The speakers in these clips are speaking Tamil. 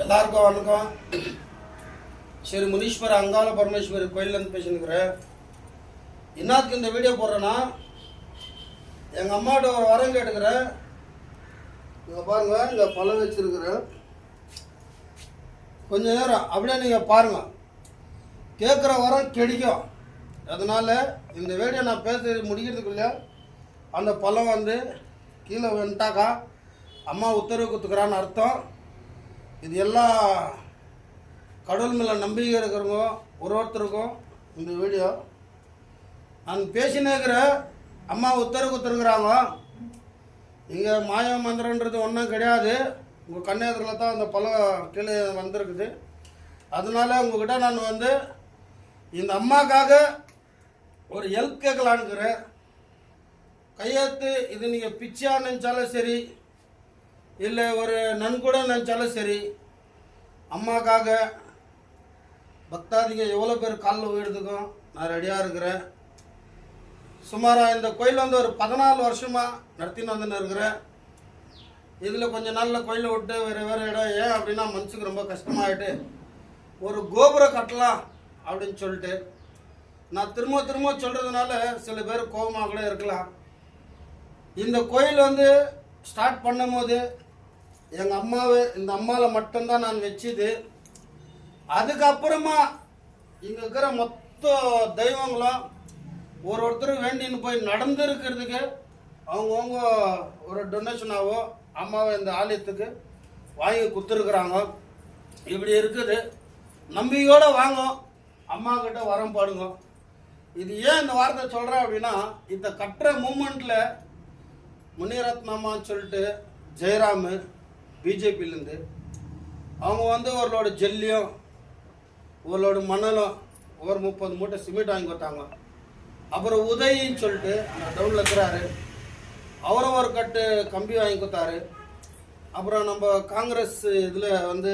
எல்லாருக்கும் வணக்கம். ஸ்ரீ முனீஸ்வர அங்காள பரமேஸ்வரி கோயிலேருந்து பேசினுக்கிறேன். என்னத்துக்கு இந்த வீடியோ போடுறேன்னா, எங்கள் அம்மாட்ட ஒரு வரம் கேட்டுக்கிறேன். இங்கே பாருங்க, இங்கே பழம் வச்சிருக்கிறேன். கொஞ்சம் நேரம் அப்படியே நீங்கள் பாருங்க, கேட்குற வரம் கிடைக்கும். அதனால இந்த வீடியோ நான் பேச முடிக்கிறதுக்குள்ளே அந்த பழம் கீழே வந்துட்டாக்கா அம்மா உத்தரவு கொடுத்துக்கிறான்னு அர்த்தம். இது எல்லாம் கடவுள் மேலே நம்பிக்கை இருக்கிறவங்க ஒருத்தருக்கும் இந்த வீடியோ நான் பேசினே இருக்கிறேன். அம்மா உத்தரவு கொடுத்துருக்குறாங்க. இங்கே மாய மந்திரன்றது ஒன்றும் கிடையாது. உங்கள் கண்ணேந்திரில் தான் அந்த பழம் கீழே வந்திருக்குது. அதனால உங்ககிட்ட நான் இந்த அம்மாக்காக ஒரு ஹெல்ப் கேட்கலான்னுக்கிறேன். கையெழுத்து இது நீங்கள் பிச்சையா நினச்சாலும் சரி, இல்லை ஒரு நன்கூட நினச்சாலும் சரி, அம்மாக்காக பக்தாதிங்க எவ்வளோ பேர் காலில் விழுறதுக்கும் நான் ரெடியாக இருக்கிறேன். சுமாராக இந்த கோயில் ஒரு 14 வருஷமாக நடத்தின்னு வந்துன்னு இருக்கிறேன். இதில் கொஞ்சம் நாளில் கோயிலை விட்டு வேறு இடம் ஏன் அப்படின்னா மனசுக்கு ரொம்ப கஷ்டமாயிட்டு ஒரு கோபுரம் கட்டலாம் அப்படின்னு சொல்லிட்டு நான் திரும்ப சொல்கிறதுனால சில பேர் கோபமாக கூட இருக்கலாம். இந்த கோயில் ஸ்டார்ட் பண்ணும் போது எங்கள் அம்மாவை இந்த அம்மாவில் மட்டும்தான் நான் வச்சுது. அதுக்கப்புறமா இங்கே இருக்கிற மொத்த தெய்வங்களும் ஒருத்தரும் வேண்டின்னு போய் நடந்துருக்கிறதுக்கு அவங்கவுங்க ஒரு டொனேஷனாவோ அம்மாவை இந்த ஆலயத்துக்கு வாங்கி கொடுத்துருக்குறாங்க. இப்படி இருக்குது. நம்பிக்கையோடு வாங்க, அம்மா கிட்ட வரம் பாடுங்க. இது ஏன் இந்த வார்த்தை சொல்கிறேன் அப்படின்னா, இந்த கட்டுற மூமெண்ட்டில் முனிரத்னம்மான்னு சொல்லிட்டு ஜெயராமு பிஜேபியிலேருந்து அவங்க அவர்களோட ஜெல்லியும் அவர்களோட மணலும் ஒரு 30 மூட்டை சிமெண்ட் வாங்கி கொடுத்தாங்க. அப்புறம் உதயின்னு சொல்லிட்டு அந்த டவுனில் இருக்கிறாரு, அவரும் ஒரு கட்டு கம்பி வாங்கி கொடுத்தாரு. அப்புறம் நம்ம காங்கிரஸ் இதில் நம்ம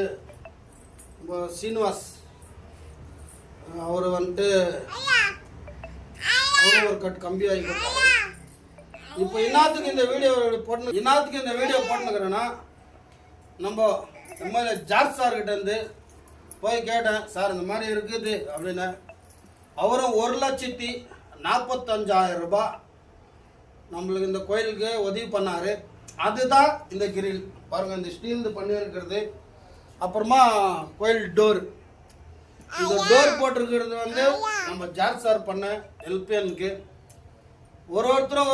சீனிவாஸ் அவர் அவரும் ஒரு கட்டு கம்பி வாங்கி கொடுத்தாரு. இப்போ இன்னாத்துக்கு இந்த வீடியோ போட்டுக்கிறேன்னா, நம்ம எம்எல்ஏ ஜார்ஜ் சார்கிட்ட போய் கேட்டேன், சார் இந்த மாதிரி இருக்குது அப்படின்னு. அவரும் 1,45,000 ரூபாய் நம்மளுக்கு இந்த கோயிலுக்கு உதவி பண்ணார். அதுதான் இந்த கிரில் பாருங்கள், இந்த ஸ்டீல் பண்ணியிருக்கிறது. அப்புறமா கோயில் டோர், இந்த டோர் போட்டிருக்கிறது நம்ம ஜார்ஜ் சார் பண்ண ஹெல்ப். எனக்கு ஒருத்தரும்